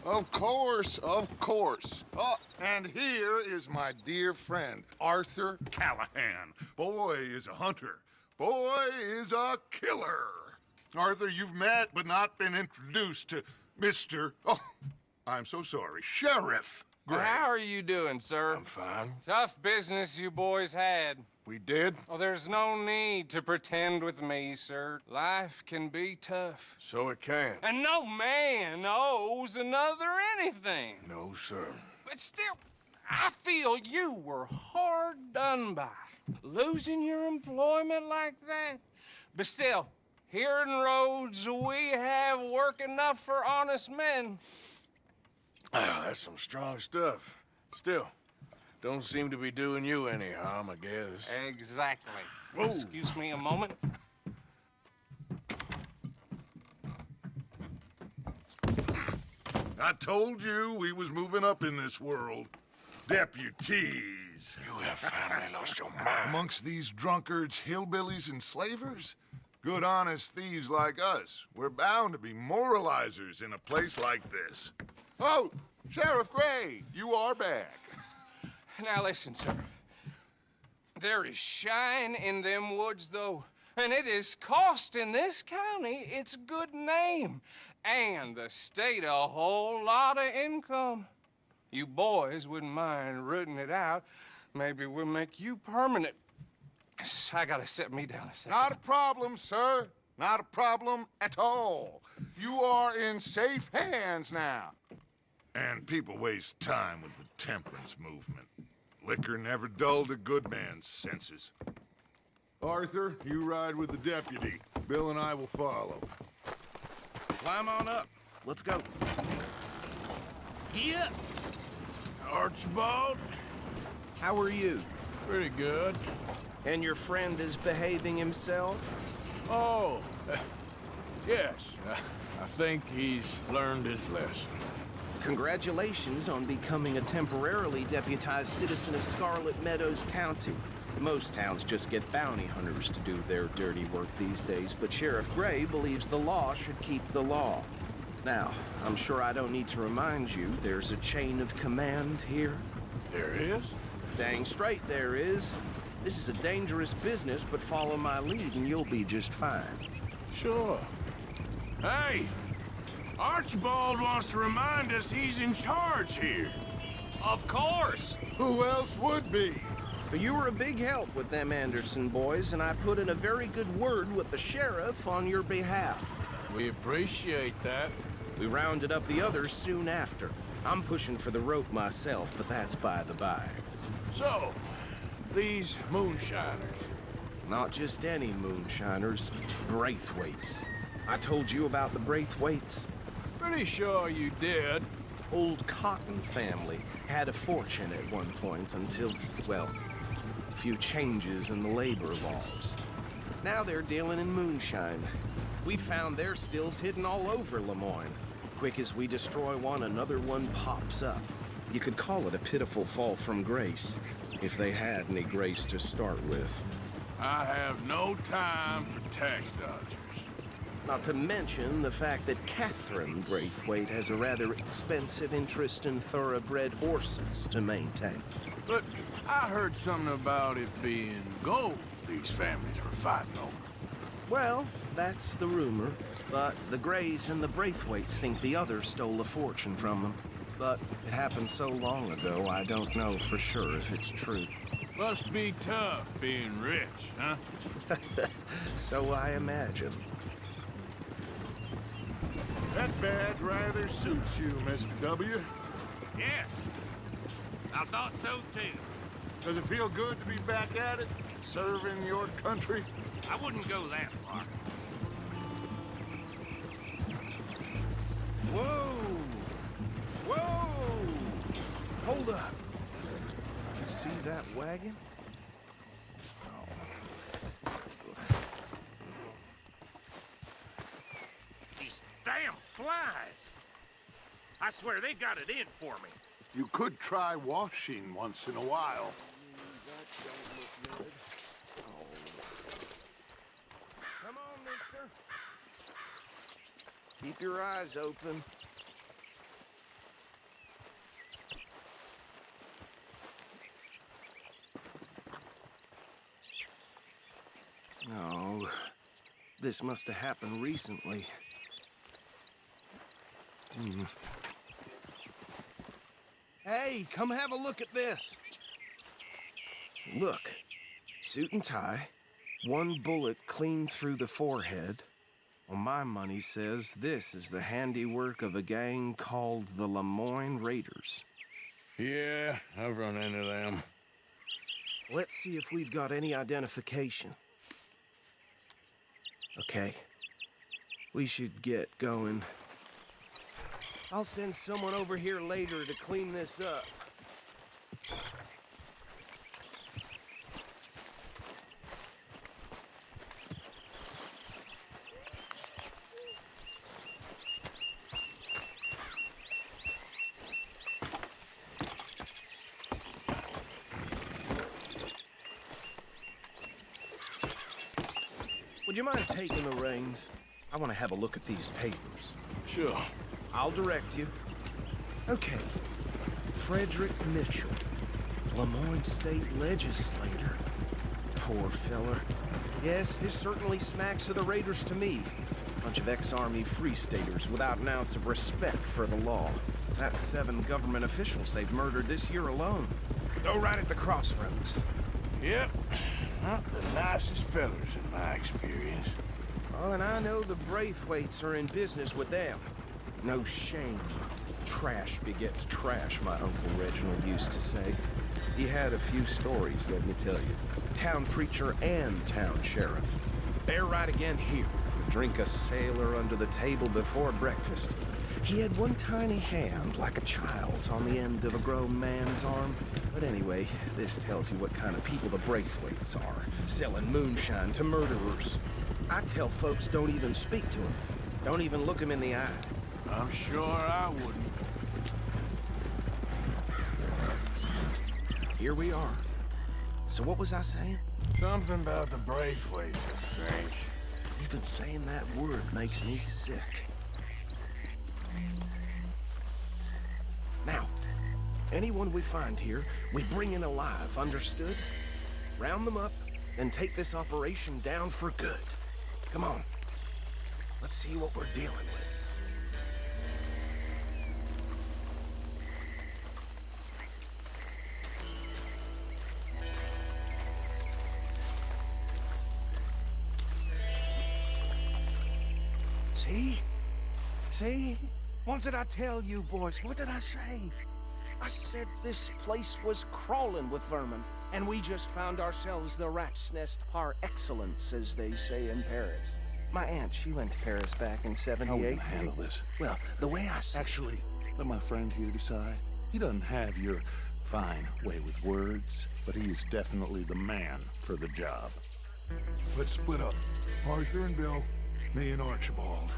Of course, of course. Oh, and here is my dear friend, Arthur Callahan. Boy is a hunter. Boy is a killer. Arthur, you've met but not been introduced to Mr. Oh, I'm so sorry, Sheriff Gray. How are you doing, sir? I'm fine. Tough business you boys had. We did? Oh, there's no need to pretend with me, sir. Life can be tough. So it can. And no man owes another anything. No, sir. But still, I feel you were hard done by. Losing your employment like that. But still, here in Rhodes, we have work enough for honest men. Ah, that's some strong stuff. Still, don't seem to be doing you any harm, I guess. Exactly. Whoa. Excuse me a moment. I told you we was moving up in this world. Deputies. You have finally lost your mind. Amongst these drunkards, hillbillies, and slavers? Good honest thieves like us. We're bound to be moralizers in a place like this. Oh, Sheriff Gray, you are back. Now listen, sir. There is shine in them woods, though, and it is costing this county its good name, and the state a whole lot of income. You boys wouldn't mind rooting it out. Maybe we'll make you permanent. I gotta sit me down a second. Not a problem, sir. Not a problem at all. You are in safe hands now. And people waste time with the temperance movement. Liquor never dulled a good man's senses. Arthur, you ride with the deputy. Bill and I will follow. Climb on up. Let's go. Yeah. Archibald? How are you? Pretty good. And your friend is behaving himself? Oh, yes. I think he's learned his lesson. Congratulations on becoming a temporarily deputized citizen of Scarlet Meadows County. Most towns just get bounty hunters to do their dirty work these days, but Sheriff Gray believes the law should keep the law. Now, I'm sure I don't need to remind you there's a chain of command here. There is? Dang straight there is. This is a dangerous business, but follow my lead and you'll be just fine. Sure. Hey! Archibald wants to remind us he's in charge here. Of course. Who else would be? But you were a big help with them Anderson boys, and I put in a very good word with the sheriff on your behalf. We appreciate that. We rounded up the others soon after. I'm pushing for the rope myself, but that's by the by. So, these moonshiners. Not just any moonshiners, Braithwaites. I told you about the Braithwaites. Pretty sure you did. Old Cotton family had a fortune at one point until, well, a few changes in the labor laws. Now they're dealing in moonshine. We found their stills hidden all over Lemoyne. Quick as we destroy one, another one pops up. You could call it a pitiful fall from grace, if they had any grace to start with. I have no time for tax dodgers. Not to mention the fact that Catherine Braithwaite has a rather expensive interest in thoroughbred horses to maintain. But I heard something about it being gold these families were fighting over. Well, that's the rumor. But the Grays and the Braithwaites think the others stole a fortune from them. But it happened so long ago, I don't know for sure if it's true. Must be tough being rich, huh? So I imagine. That badge rather suits you, Mr. W. Yes. I thought so too. Does it feel good to be back at it, serving your country? I wouldn't go that far. Whoa! Whoa! Hold up. You see that wagon? These damn flies. I swear they got it in for me. You could try washing once in a while. Come on, mister. Keep your eyes open. this must have happened recently. Hey, come have a look at this. Look, suit and tie, one bullet clean through the forehead. Well, my money says this is the handiwork of a gang called the Lemoyne Raiders. Yeah, I've run into them. Let's see if we've got any identification. Okay. We should get going. I'll send someone over here later to clean this up. Would you mind taking the reins? I want to have a look at these papers. Sure. I'll direct you. Okay. Frederick Mitchell, Lemoyne State Legislator. Poor feller. Yes, this certainly smacks of the Raiders to me. Bunch of ex-Army Free Staters without an ounce of respect for the law. That's 7 government officials they've murdered this year alone. Go right at the crossroads. Yep. Not the nicest fellers in my experience. Oh, and I know the Braithwaites are in business with them. No shame. Trash begets trash, my Uncle Reginald used to say. He had a few stories, let me tell you. Town preacher and town sheriff. They're right again here. Drink a sailor under the table before breakfast. He had one tiny hand, like a child's, on the end of a grown man's arm. But anyway, this tells you what kind of people the Braithwaites are. Selling moonshine to murderers. I tell folks don't even speak to them. Don't even look them in the eye. I'm sure I wouldn't. Here we are. So what was I saying? Something about the Braithwaites, I think. Even saying that word makes me sick. Now, anyone we find here, we bring in alive, understood? Round them up, and take this operation down for good. Come on. Let's see what we're dealing with. See? See? What did I tell you, boys? What did I say? I said this place was crawling with vermin, and we just found ourselves the rat's nest par excellence, as they say in Paris. My aunt, she went to Paris back in '78. How are we gonna handle this? Well, the way I see Actually, let my friend here decide. He doesn't have your fine way with words, but he is definitely the man for the job. Let's split up. Arthur and Bill, me and Archibald.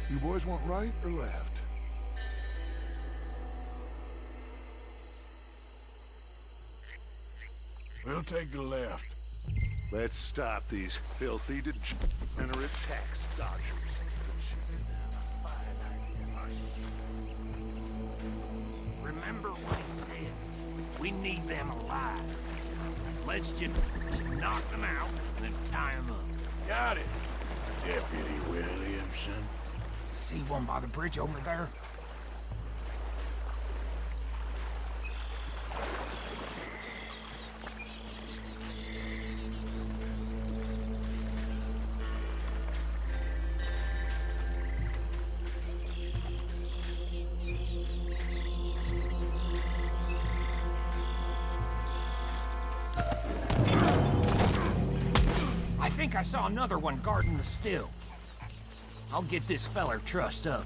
You boys want right or left? We'll take the left. Let's stop these filthy, degenerate tax dodgers. Remember what he said. We need them alive. Let's just knock them out and then tie them up. Got it, Deputy Williamson. See one by the bridge over there? I think I saw another one guarding the still. I'll get this feller trussed up.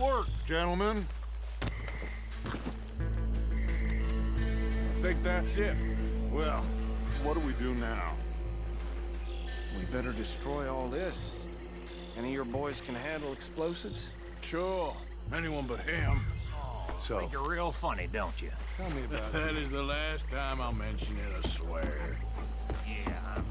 work, gentlemen. I think that's it. Well, what do we do now? We better destroy all this. Any of your boys can handle explosives? Sure. Anyone but him. So, Think you're real funny, don't you? Tell me about it. That is the last time I'll mention it, I swear. Yeah.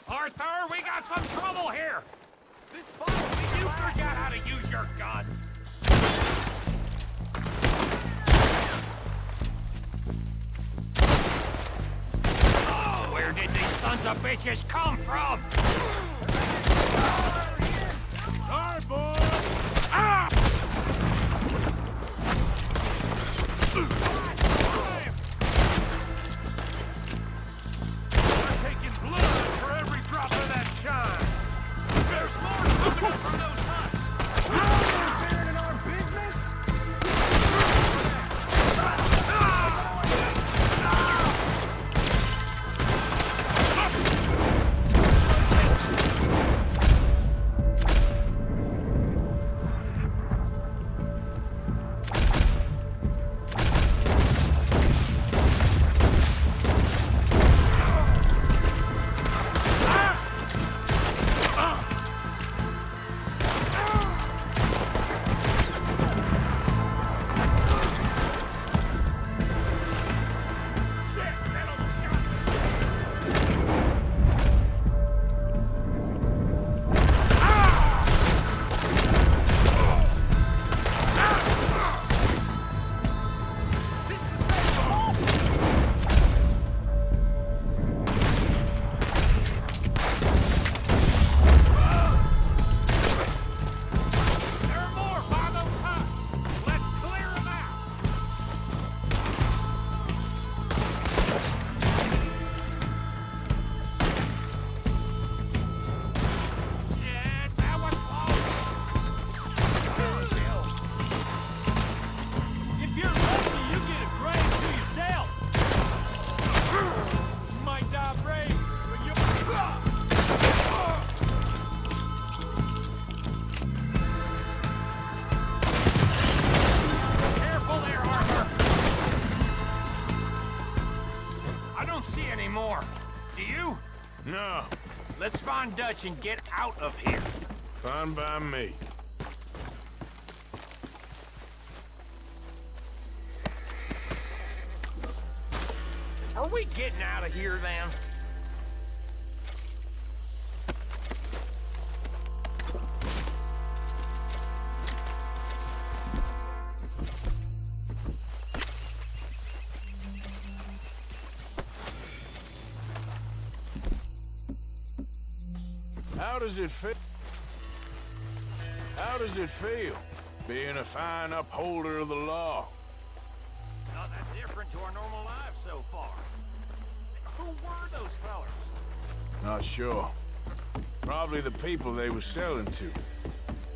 Arthur, we got some trouble here! This fire, you forgot how to use your gun! Where did these sons of bitches come from? Sorry, boys! Ah! We're taking blood for every drop of that shine! There's more coming up from those huts! Interfering in our business? There are more by those huts! Let's clear them out! Yeah, that was close! Come on, Bill. If you're lucky, you get a grave to yourself! You might die brave, but you... Careful there, Arthur! I don't see any more. Do you? No, Let's find Dutch and get out of here. fine by me. Are we getting out of here, then? How does it feel? How does it feel, being a fine upholder of the law? Not that different to our normal lives so far. Who were those fellas? Not sure. Probably the people they were selling to.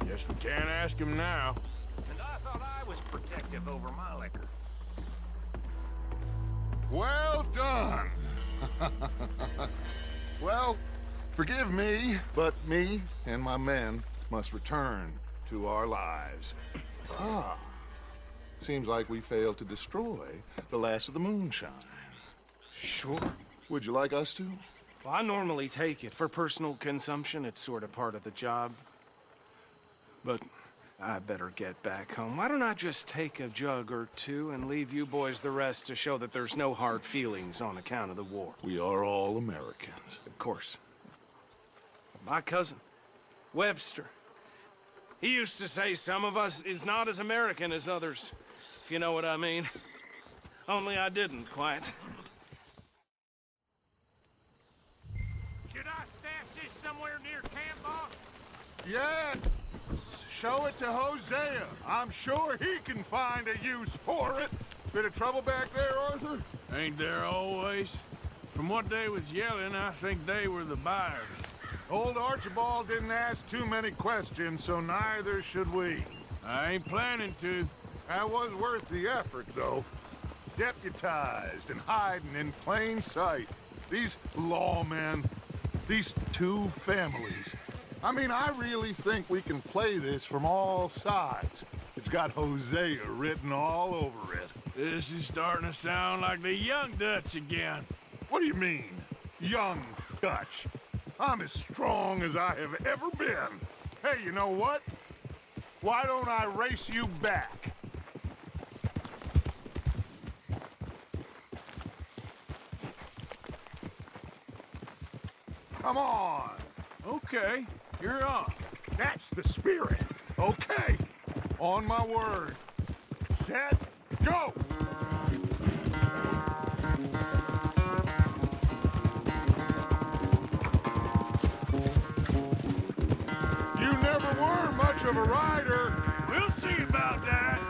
Guess we can't ask them now. And I thought I was protective over my liquor. Well done. Well, forgive me, but me and my men must return to our lives. Ah, seems like we failed to destroy the last of the moonshine. Sure. Would you like us to? Well, I normally take it. For personal consumption, it's sort of part of the job. But I better get back home. Why don't I just take a jug or two and leave you boys the rest to show that there's no hard feelings on account of the war? We are all Americans. Of course. My cousin, Webster, he used to say some of us is not as American as others, if you know what I mean. Only I didn't quite. yet. Show it to Hosea. I'm sure he can find a use for it. Bit of trouble back there, Arthur? Ain't there always? From what they was yelling, I think they were the buyers. Old Archibald didn't ask too many questions, so neither should we. I ain't planning to. That was worth the effort, though. Deputized and hiding in plain sight. These lawmen, these two families. I mean, I really think we can play this from all sides. It's got Hosea written all over it. This is starting to sound like the Young Dutch again. What do you mean, young Dutch? I'm as strong as I have ever been. Hey, you know what? Why don't I race you back? Come on. Okay, you're on. That's the spirit. Okay. On my word. Set, go! You never were much of a rider. We'll see about that.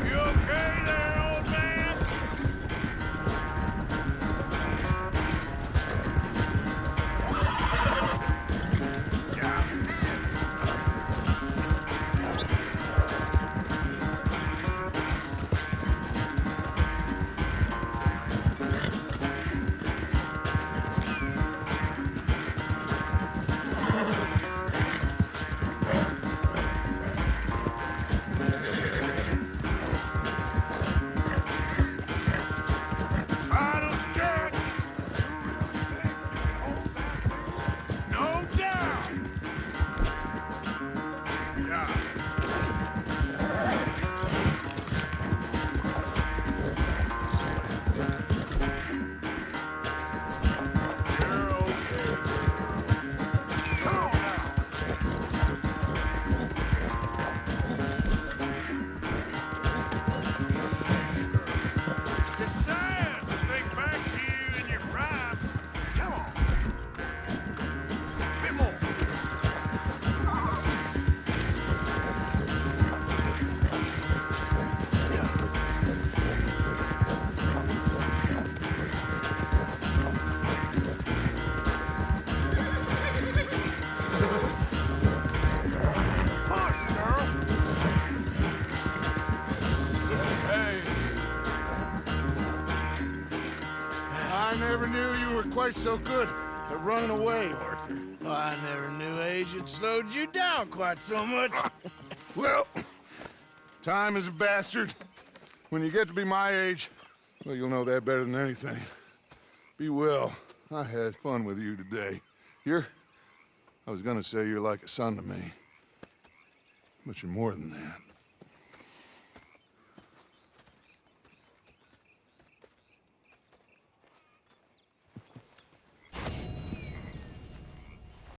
You okay there, old man? Final stretch. No doubt. Yeah. You're okay. Come on now. Just saying, think back to you in your prime. Come on. Bit more. Push, girl. Hey. I never knew you were quite so good at running away, Arthur. Well, I never knew age had slowed you down quite so much. Well, time is a bastard. When you get to be my age, well, you'll know that better than anything. Be well. I had fun with you today. I was gonna say you're like a son to me. But you're more than that.